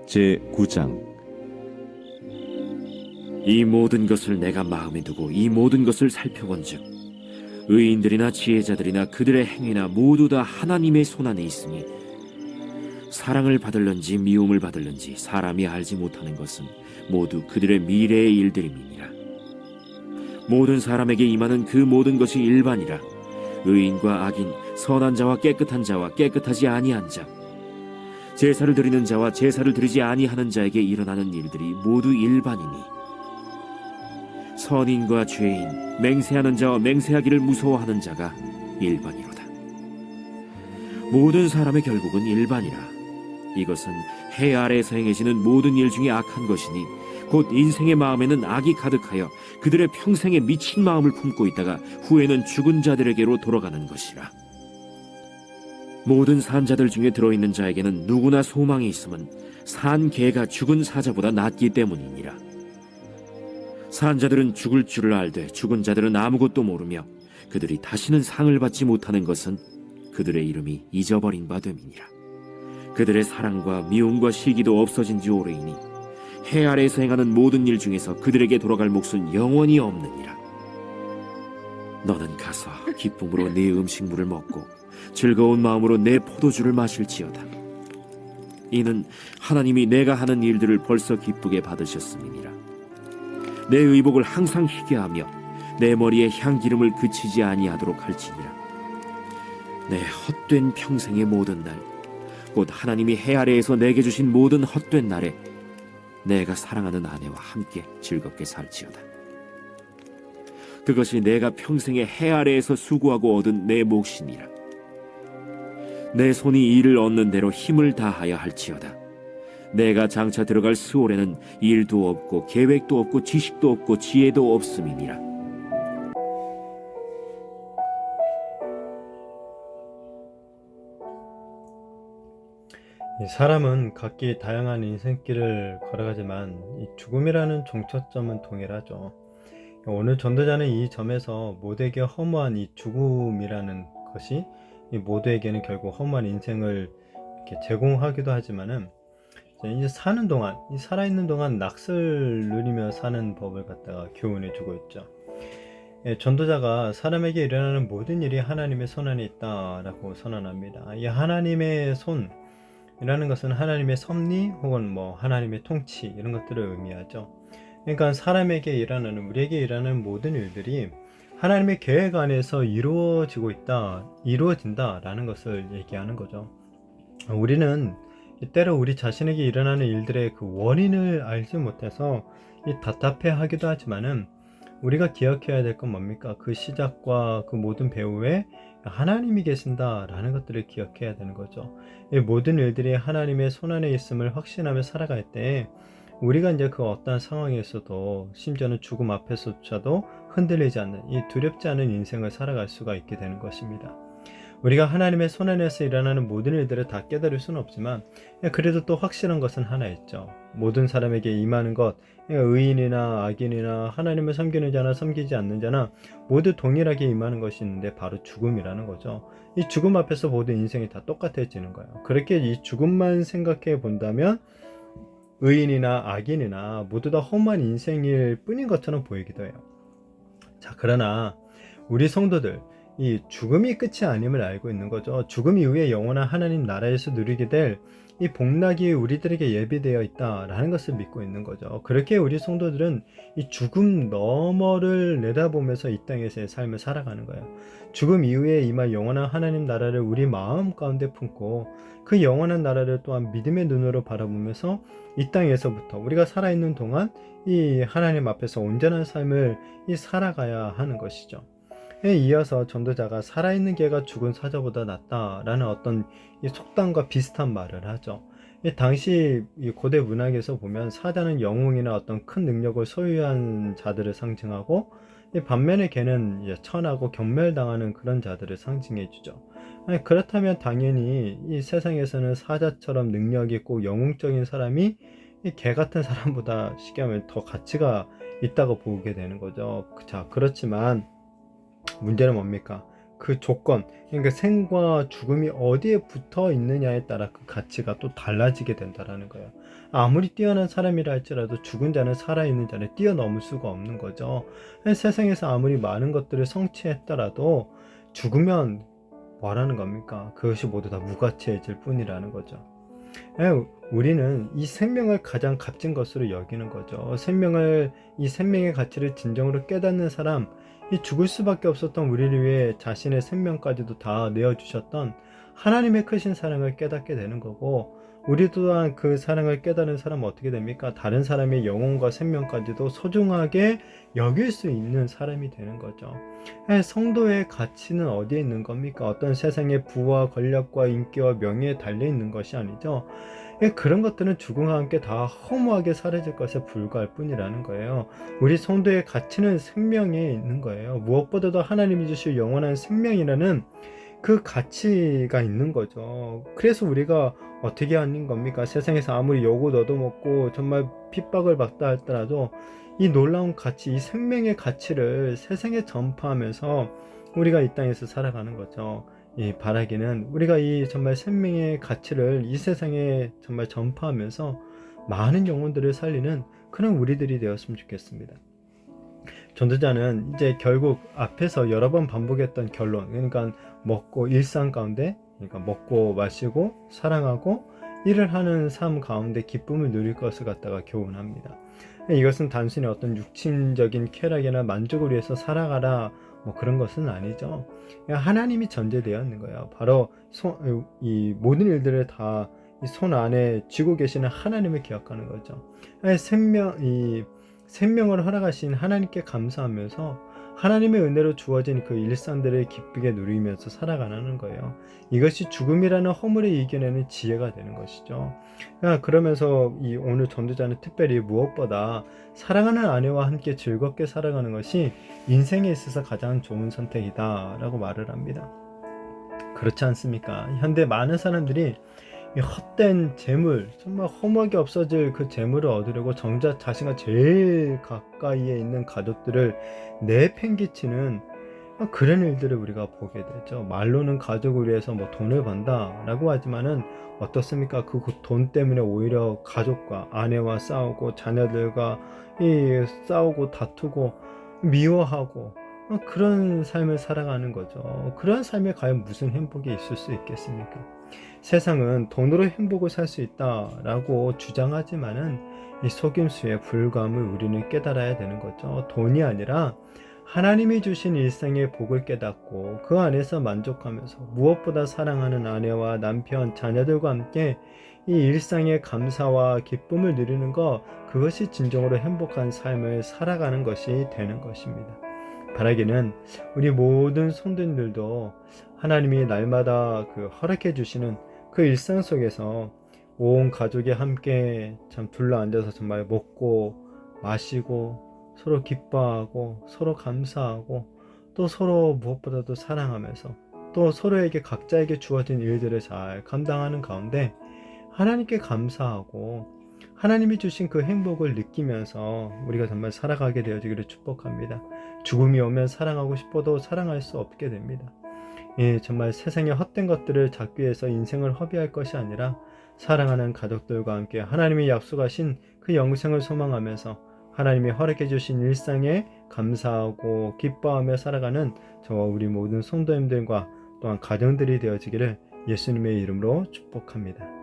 제9장. 이 모든 것을 내가 마음에 두고 이 모든 것을 살펴본즉 의인들이나 지혜자들이나 그들의 행위나 모두 다 하나님의 손안에 있으니 사랑을 받을런지 미움을 받을런지 사람이 알지 못하는 것은 모두 그들의 미래의 일들임이니라. 모든 사람에게 임하는 그 모든 것이 일반이라. 의인과 악인, 선한 자와 깨끗한 자와 깨끗하지 아니한 자, 제사를 드리는 자와 제사를 드리지 아니하는 자에게 일어나는 일들이 모두 일반이니 선인과 죄인, 맹세하는 자와 맹세하기를 무서워하는 자가 일반이로다. 모든 사람의 결국은 일반이라. 이것은 해 아래에서 행해지는 모든 일 중에 악한 것이니 곧 인생의 마음에는 악이 가득하여 그들의 평생에 미친 마음을 품고 있다가 후에는 죽은 자들에게로 돌아가는 것이라. 모든 산자들 중에 들어있는 자에게는 누구나 소망이 있음은 산 개가 죽은 사자보다 낫기 때문이니라. 산자들은 죽을 줄을 알되 죽은 자들은 아무것도 모르며 그들이 다시는 상을 받지 못하는 것은 그들의 이름이 잊어버린 바 됨이니라. 그들의 사랑과 미움과 시기도 없어진 지 오래이니 해 아래에서 행하는 모든 일 중에서 그들에게 돌아갈 몫은 영원히 없느니라. 너는 가서 기쁨으로 네 음식물을 먹고 즐거운 마음으로 내 포도주를 마실지어다. 이는 하나님이 내가 하는 일들을 벌써 기쁘게 받으셨음이니라. 내 의복을 항상 희게 하며 내 머리에 향기름을 그치지 아니하도록 할지니라. 내 헛된 평생의 모든 날, 곧 하나님이 해 아래에서 내게 주신 모든 헛된 날에 내가 사랑하는 아내와 함께 즐겁게 살지어다. 그것이 내가 평생에 해 아래에서 수고하고 얻은 내 몫이니라. 내 손이 이를 얻는 대로 힘을 다하여 할지어다. 내가 장차 들어갈 스올에는 일도 없고 계획도 없고 지식도 없고 지혜도 없음이니라. 사람은 각기 다양한 인생길을 걸어가지만 이 죽음이라는 종착점은 동일하죠. 오늘 전도자는 이 점에서 모두에게 허무한 이 죽음이라는 것이 이 모두에게는 결국 허무한 인생을 이렇게 제공하기도 하지만은 이제 사는 동안, 이 살아있는 동안 낙을 누리며 사는 법을 갖다가 교훈해 주고 있죠. 전도자가 사람에게 일어나는 모든 일이 하나님의 손안에 있다라고 선언합니다. 이 하나님의 손이라는 것은 하나님의 섭리 혹은 하나님의 통치 이런 것들을 의미하죠. 그러니까 사람에게 일어나는, 우리에게 일어나는 모든 일들이 하나님의 계획 안에서 이루어진다라는 것을 얘기하는 거죠. 우리는 때로 우리 자신에게 일어나는 일들의 그 원인을 알지 못해서 답답해하기도 하지만은 우리가 기억해야 될 건 뭡니까? 그 시작과 그 모든 배후에 하나님이 계신다라는 것들을 기억해야 되는 거죠. 이 모든 일들이 하나님의 손안에 있음을 확신하며 살아갈 때 우리가 이제 그 어떠한 상황에서도 심지어는 죽음 앞에서조차도 흔들리지 않는 이 두렵지 않은 인생을 살아갈 수가 있게 되는 것입니다. 우리가 하나님의 손안에서 일어나는 모든 일들을 다 깨달을 수는 없지만 그래도 또 확실한 것은 하나 있죠. 모든 사람에게 임하는 것, 의인이나 악인이나 하나님을 섬기는 자나 섬기지 않는 자나 모두 동일하게 임하는 것이 있는데 바로 죽음이라는 거죠. 이 죽음 앞에서 모든 인생이 다 똑같아지는 거예요. 그렇게 이 죽음만 생각해 본다면 의인이나 악인이나 모두 다 험한 인생일 뿐인 것처럼 보이기도 해요. 자, 그러나 우리 성도들, 이 죽음이 끝이 아님을 알고 있는 거죠. 죽음 이후에 영원한 하나님 나라에서 누리게 될 이 복락이 우리들에게 예비되어 있다라는 것을 믿고 있는 거죠. 그렇게 우리 성도들은 이 죽음 너머를 내다보면서 이 땅에서의 삶을 살아가는 거예요. 죽음 이후에 임할 영원한 하나님 나라를 우리 마음 가운데 품고 그 영원한 나라를 또한 믿음의 눈으로 바라보면서 이 땅에서부터 우리가 살아있는 동안 이 하나님 앞에서 온전한 삶을 살아가야 하는 것이죠. 이어서 전도자가 살아있는 개가 죽은 사자보다 낫다라는 어떤 이 속담과 비슷한 말을 하죠. 당시 이 고대 문학에서 보면 사자는 영웅이나 어떤 큰 능력을 소유한 자들을 상징하고 반면에 개는 천하고 경멸당하는 그런 자들을 상징해 주죠. 그렇다면 당연히 이 세상에서는 사자처럼 능력 있고 영웅적인 사람이 이 개 같은 사람보다 쉽게 하면 더 가치가 있다고 보게 되는 거죠. 자, 그렇지만 문제는 뭡니까? 그 조건, 그러니까 생과 죽음이 어디에 붙어 있느냐에 따라 그 가치가 또 달라지게 된다라는 거예요. 아무리 뛰어난 사람이라 할지라도 죽은 자는 살아있는 자를 뛰어넘을 수가 없는 거죠. 세상에서 아무리 많은 것들을 성취했더라도 죽으면 뭐라는 겁니까? 그것이 모두 다 무가치해질 뿐이라는 거죠. 우리는 이 생명을 가장 값진 것으로 여기는 거죠. 이 생명의 가치를 진정으로 깨닫는 사람, 이 죽을 수밖에 없었던 우리를 위해 자신의 생명까지도 다 내어주셨던 하나님의 크신 사랑을 깨닫게 되는 거고, 우리 또한 그 사랑을 깨달은 사람은 어떻게 됩니까? 다른 사람의 영혼과 생명까지도 소중하게 여길 수 있는 사람이 되는 거죠. 성도의 가치는 어디에 있는 겁니까? 어떤 세상의 부와 권력과 인기와 명예에 달려 있는 것이 아니죠. 그런 것들은 죽음과 함께 다 허무하게 사라질 것에 불과할 뿐이라는 거예요. 우리 성도의 가치는 생명에 있는 거예요. 무엇보다도 하나님이 주실 영원한 생명이라는 그 가치가 있는 거죠. 그래서 우리가 어떻게 하는 겁니까? 세상에서 아무리 욕을 얻어먹고 정말 핍박을 받다 할지라도 이 놀라운 가치, 이 생명의 가치를 세상에 전파하면서 우리가 이 땅에서 살아가는 거죠. 이 바라기는 우리가 이 정말 생명의 가치를 이 세상에 정말 전파하면서 많은 영혼들을 살리는 그런 우리들이 되었으면 좋겠습니다. 전도자는 이제 결국 앞에서 여러 번 반복했던 결론, 그러니까 먹고 일상 가운데, 그러니까 먹고 마시고 사랑하고 일을 하는 삶 가운데 기쁨을 누릴 것을 갖다가 교훈합니다. 이것은 단순히 어떤 육신적인 쾌락이나 만족을 위해서 살아가라 뭐 그런 것은 아니죠. 하나님이 전제되어 있는 거예요. 바로 이 모든 일들을 다 이 손 안에 쥐고 계시는 하나님을 기억하는 거죠. 생명을 허락하신 하나님께 감사하면서 하나님의 은혜로 주어진 그 일상들을 기쁘게 누리면서 살아가는 거예요. 이것이 죽음이라는 허물을 이겨내는 지혜가 되는 것이죠. 그러면서 이 오늘 전도자는 특별히 무엇보다 사랑하는 아내와 함께 즐겁게 살아가는 것이 인생에 있어서 가장 좋은 선택이다 라고 말을 합니다. 그렇지 않습니까? 현대 많은 사람들이 이 헛된 재물, 정말 허무하게 없어질 그 재물을 얻으려고 정작 자신과 제일 가까이에 있는 가족들을 내팽개치는 그런 일들을 우리가 보게 되죠. 말로는 가족을 위해서 뭐 돈을 번다 라고 하지만은 어떻습니까? 그 돈 때문에 오히려 가족과 아내와 싸우고 자녀들과 싸우고 다투고 미워하고 그런 삶을 살아가는 거죠. 그런 삶에 과연 무슨 행복이 있을 수 있겠습니까? 세상은 돈으로 행복을 살 수 있다라고 주장하지만은 이 속임수의 불감을 우리는 깨달아야 되는 거죠. 돈이 아니라 하나님이 주신 일상의 복을 깨닫고 그 안에서 만족하면서 무엇보다 사랑하는 아내와 남편, 자녀들과 함께 이 일상의 감사와 기쁨을 누리는 것, 그것이 진정으로 행복한 삶을 살아가는 것이 되는 것입니다. 바라기는 우리 모든 성도님들도 하나님이 날마다 그 허락해 주시는 그 일상 속에서 온 가족이 함께 참 둘러앉아서 정말 먹고 마시고 서로 기뻐하고 서로 감사하고 또 서로 무엇보다도 사랑하면서 또 서로에게 각자에게 주어진 일들을 잘 감당하는 가운데 하나님께 감사하고 하나님이 주신 그 행복을 느끼면서 우리가 정말 살아가게 되어지기를 축복합니다. 죽음이 오면 사랑하고 싶어도 사랑할 수 없게 됩니다. 정말 세상의 헛된 것들을 잡기 위해서 인생을 허비할 것이 아니라 사랑하는 가족들과 함께 하나님이 약속하신 그 영생을 소망하면서 하나님이 허락해 주신 일상에 감사하고 기뻐하며 살아가는 저와 우리 모든 성도님들과 또한 가정들이 되어지기를 예수님의 이름으로 축복합니다.